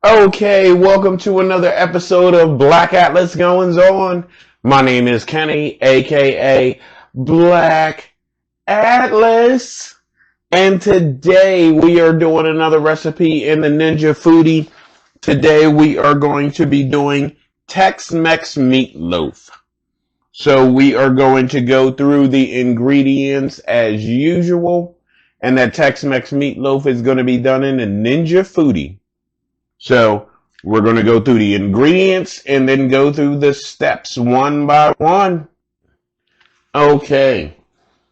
Okay, welcome to another episode of Black Atlas Goings On. My name is Kenny, aka Black Atlas, and today we are doing another recipe in the Ninja Foodi. Today we are going to be doing Tex-Mex meatloaf. So we are going to go through the ingredients as usual, and that Tex-Mex meatloaf is going to be done in the Ninja Foodi. So we're going to go through the ingredients and then go through the steps one by one. Okay,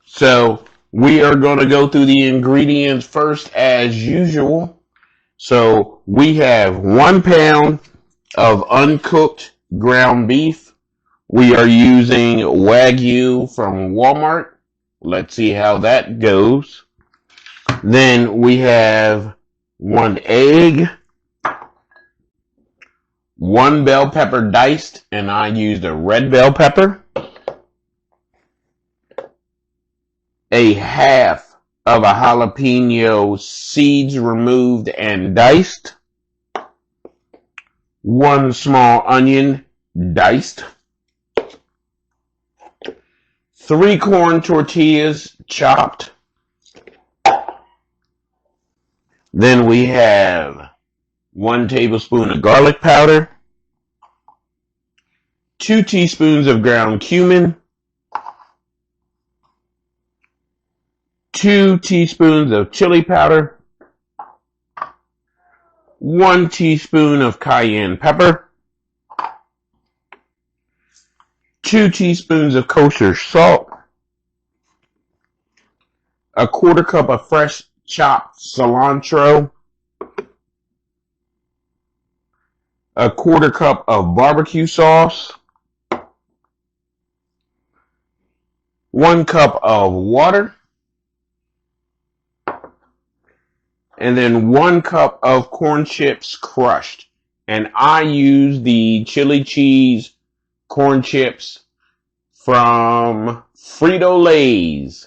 so we are going to go through the ingredients first as usual. So we have 1 pound of uncooked ground beef. We are using Wagyu from Walmart. Let's see how that goes. Then we have 1 egg. 1 bell pepper diced, and I used a red bell pepper. A half of a jalapeno, seeds removed and diced. 1 small onion diced. 3 corn tortillas chopped. Then we have 1 tablespoon of garlic powder, 2 teaspoons of ground cumin, 2 teaspoons of chili powder, 1 teaspoon of cayenne pepper, 2 teaspoons of kosher salt, a 1/4 cup of fresh chopped cilantro, a 1/4 cup of barbecue sauce, 1 cup of water, and then 1 cup of corn chips crushed. And I use the chili cheese corn chips from Frito-Lay's.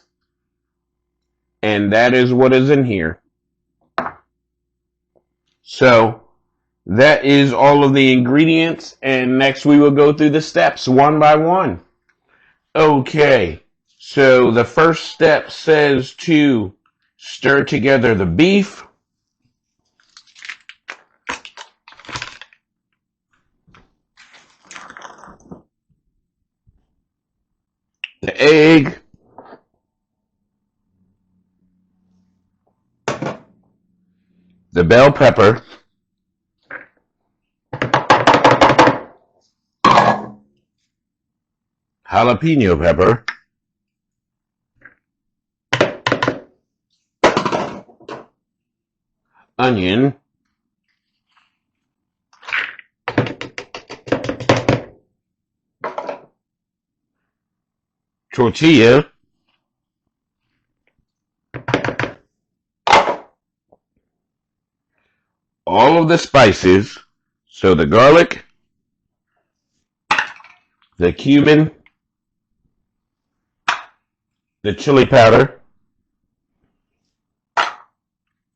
And that is what is in here. So that is all of the ingredients. And next we will go through the steps one by one. Okay, so the first step says to stir together the beef, the egg, the bell pepper, jalapeno pepper, onion, tortilla, all of the spices, so the garlic, the cumin, the chili powder,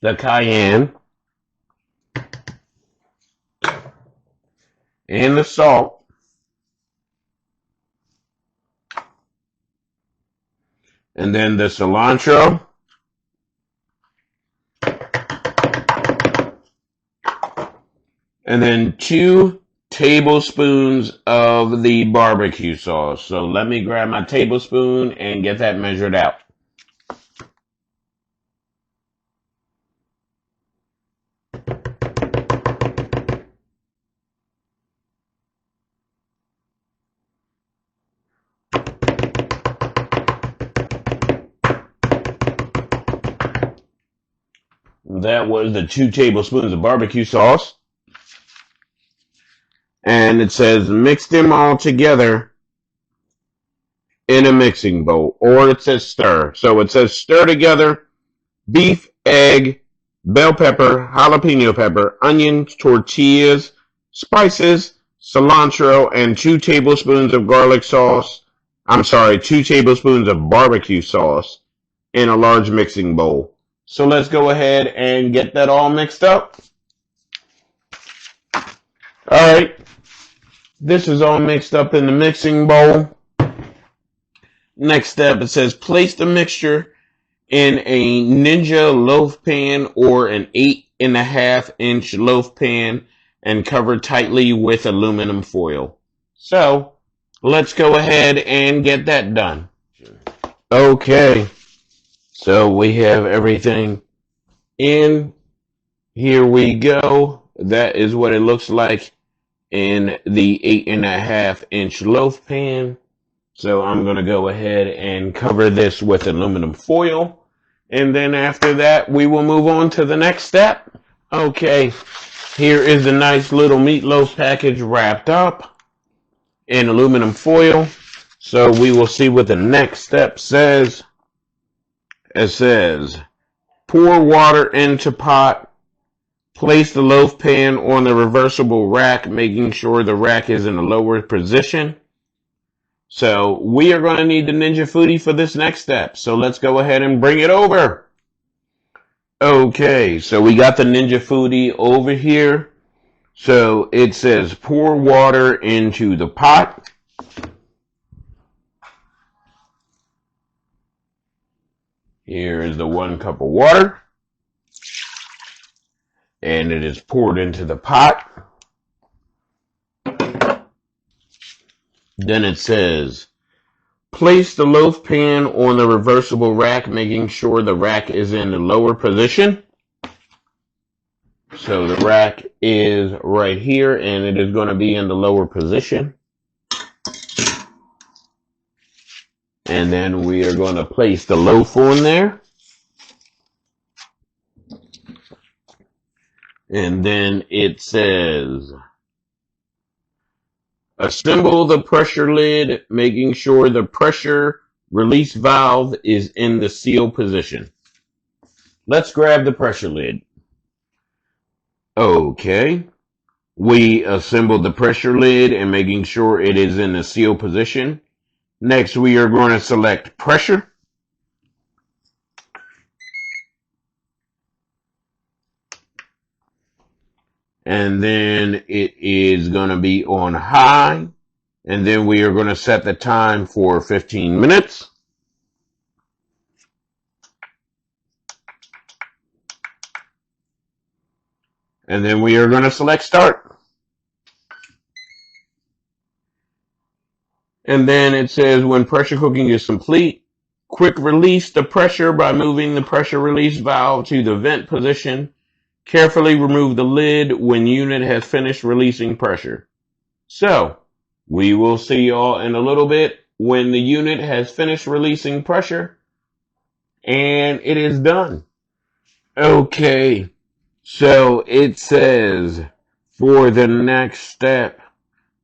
the cayenne, and the salt, and then the cilantro, and then 2 tablespoons of the barbecue sauce. So let me grab my tablespoon and get that measured out. That was the 2 tablespoons of barbecue sauce. And it says mix them all together in a mixing bowl. Or it says stir. So it says stir together beef, egg, bell pepper, jalapeno pepper, onions, tortillas, spices, cilantro, and 2 tablespoons of garlic sauce. 2 tablespoons of barbecue sauce in a large mixing bowl. So let's go ahead and get that all mixed up. Alright, this is all mixed up in the mixing bowl. Next step, it says place the mixture in a Ninja loaf pan or an 8.5-inch loaf pan and cover tightly with aluminum foil. So, let's go ahead and get that done. Okay, so we have everything in. Here we go. That is what it looks like in the 8.5-inch loaf pan. So I'm going to go ahead and cover this with aluminum foil. And then after that, we will move on to the next step. Okay, here is the nice little meatloaf package wrapped up in aluminum foil. So we will see what the next step says. It says, pour water into pot. Place the loaf pan on the reversible rack, making sure the rack is in a lower position. So we are going to need the Ninja Foodi for this next step. So let's go ahead and bring it over. Okay, so we got the Ninja Foodi over here. So it says pour water into the pot. Here is the 1 cup of water. And it is poured into the pot. Then it says, place the loaf pan on the reversible rack, making sure the rack is in the lower position. So the rack is right here, and it is going to be in the lower position. And then we are going to place the loaf on there. And then it says, assemble the pressure lid, making sure the pressure release valve is in the seal position. Let's grab the pressure lid. Okay. We assembled the pressure lid and making sure it is in the seal position. Next, we are going to select pressure. And then it is going to be on high. And then we are going to set the time for 15 minutes. And then we are going to select start. And then it says when pressure cooking is complete, quick release the pressure by moving the pressure release valve to the vent position. Carefully remove the lid when unit has finished releasing pressure. So, we will see y'all in a little bit when the unit has finished releasing pressure. And it is done. Okay, so it says for the next step,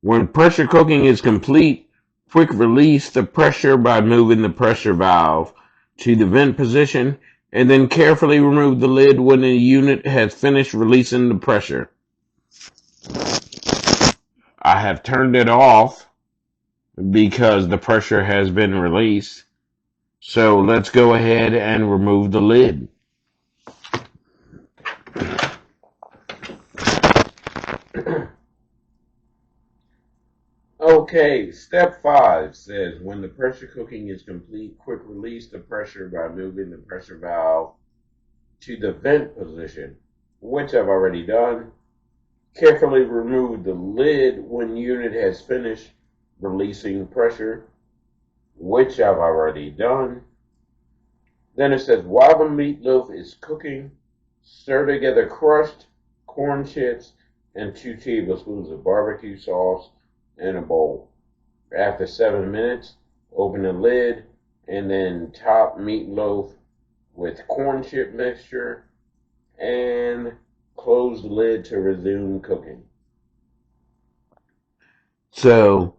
when pressure cooking is complete, quick release the pressure by moving the pressure valve to the vent position. And then carefully remove the lid when the unit has finished releasing the pressure. I have turned it off because the pressure has been released. So let's go ahead and remove the lid. Okay, step 5 says when the pressure cooking is complete, quick release the pressure by moving the pressure valve to the vent position, which I've already done. Carefully remove the lid when unit has finished releasing pressure, which I've already done. Then it says while the meatloaf is cooking, stir together crushed corn chips and 2 tablespoons of barbecue sauce in a bowl. After 7 minutes, open the lid and then top meatloaf with corn chip mixture and close the lid to resume cooking. So,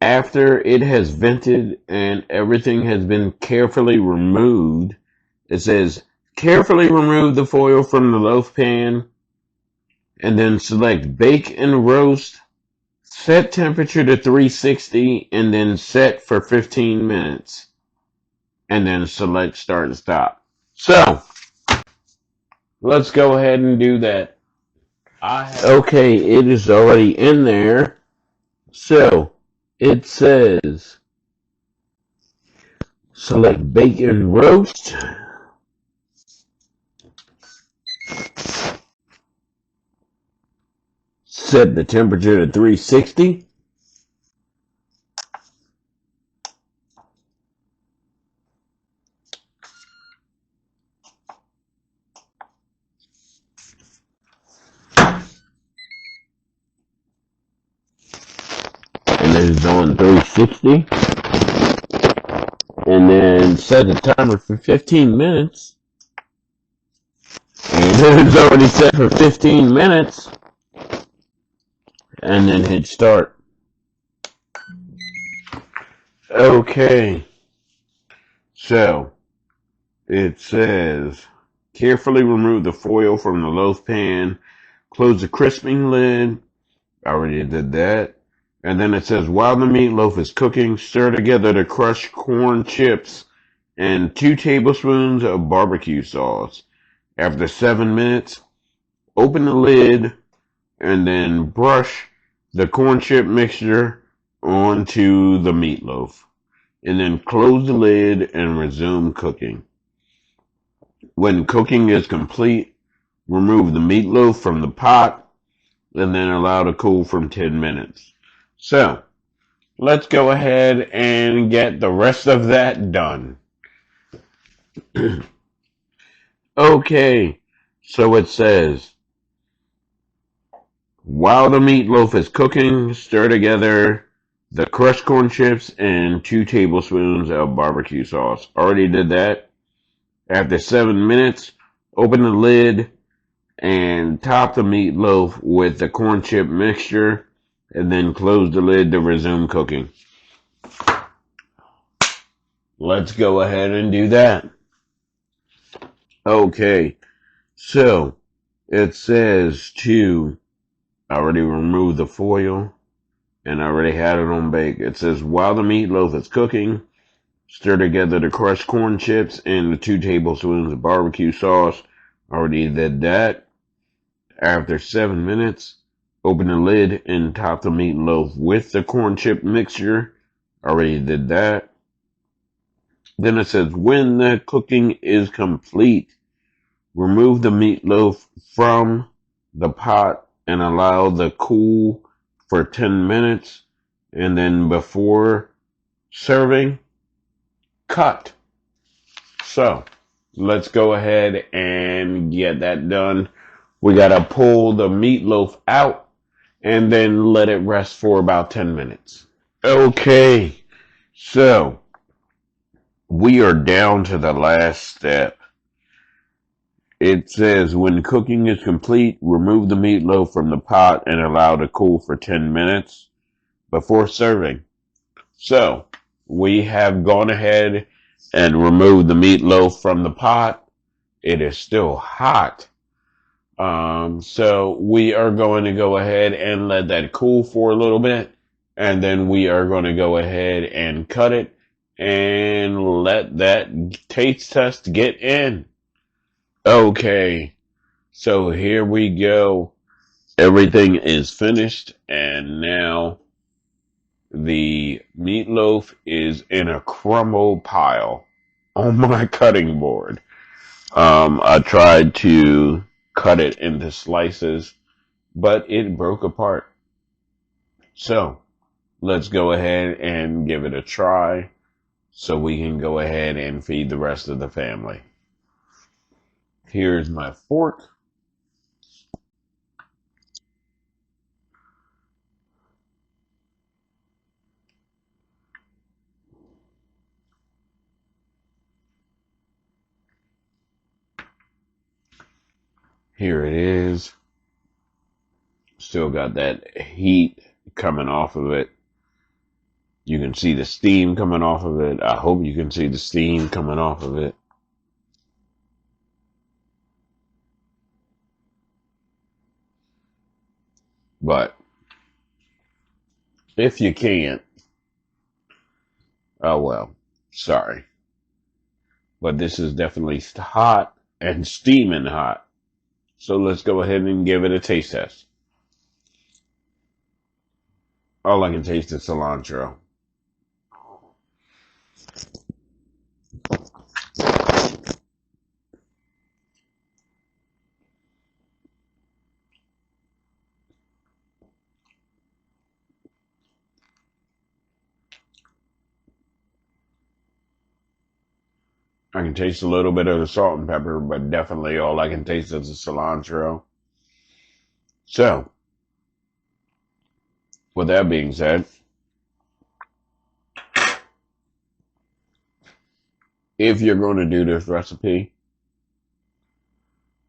after it has vented and everything has been carefully removed, it says carefully remove the foil from the loaf pan and then select bake and roast. Set temperature to 360 and then set for 15 minutes. And then select start and stop. So, let's go ahead and do that. Okay, it is already in there. So it says select bacon roast. Set the temperature to 360. And it is on 360. And then set the timer for 15 minutes. And it is already set for 15 minutes. And then hit start. Okay. So it says carefully remove the foil from the loaf pan. Close the crisping lid. I already did that. And then it says, while the meatloaf is cooking, stir together the crushed corn chips and 2 tablespoons of barbecue sauce. After 7 minutes, open the lid and then brush the corn chip mixture onto the meatloaf. And then close the lid and resume cooking. When cooking is complete, remove the meatloaf from the pot and then allow to cool for 10 minutes. So, let's go ahead and get the rest of that done. Okay, so it says, while the meatloaf is cooking, stir together the crushed corn chips and 2 tablespoons of barbecue sauce. Already did that. After 7 minutes, open the lid and top the meatloaf with the corn chip mixture and then close the lid to resume cooking. Let's go ahead and do that. Okay, so it says to, I already removed the foil and I already had it on bake. It says while the meatloaf is cooking, stir together the crushed corn chips and the 2 tablespoons of barbecue sauce. Already did that. After 7 minutes, open the lid and top the meatloaf with the corn chip mixture. Already did that. Then it says when the cooking is complete, remove the meatloaf from the pot and allow the cool for 10 minutes. And then before serving, cut. So let's go ahead and get that done. We got to pull the meatloaf out and then let it rest for about 10 minutes. Okay, so we are down to the last step. It says when cooking is complete, remove the meatloaf from the pot and allow to cool for 10 minutes before serving. So we have gone ahead and removed the meatloaf from the pot. It is still hot. So we are going to go ahead and let that cool for a little bit. And then we are going to go ahead and cut it and let that taste test get in. Okay, so here we go. Everything is finished, and now the meatloaf is in a crumbled pile on my cutting board. I tried to cut it into slices, but it broke apart. So let's go ahead and give it a try so we can go ahead and feed the rest of the family. Here's my fork. Here it is. Still got that heat coming off of it. You can see the steam coming off of it. I hope you can see the steam coming off of it. But if you can't, oh well, sorry. But this is definitely hot and steaming hot. So let's go ahead and give it a taste test. All I can taste is cilantro. I can taste a little bit of the salt and pepper, but definitely all I can taste is the cilantro. So, with that being said, if you're going to do this recipe,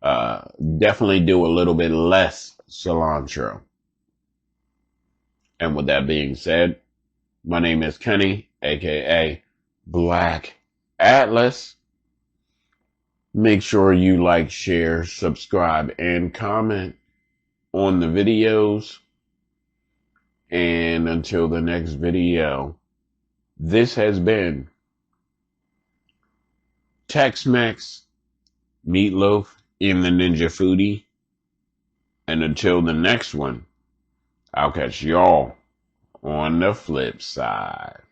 definitely do a little bit less cilantro. And with that being said, my name is Kenny, aka Black Atlas. Make sure you like, share, subscribe, and comment on the videos. And until the next video, this has been Tex-Mex, Meatloaf, in the Ninja Foodi. And until the next one, I'll catch y'all on the flip side.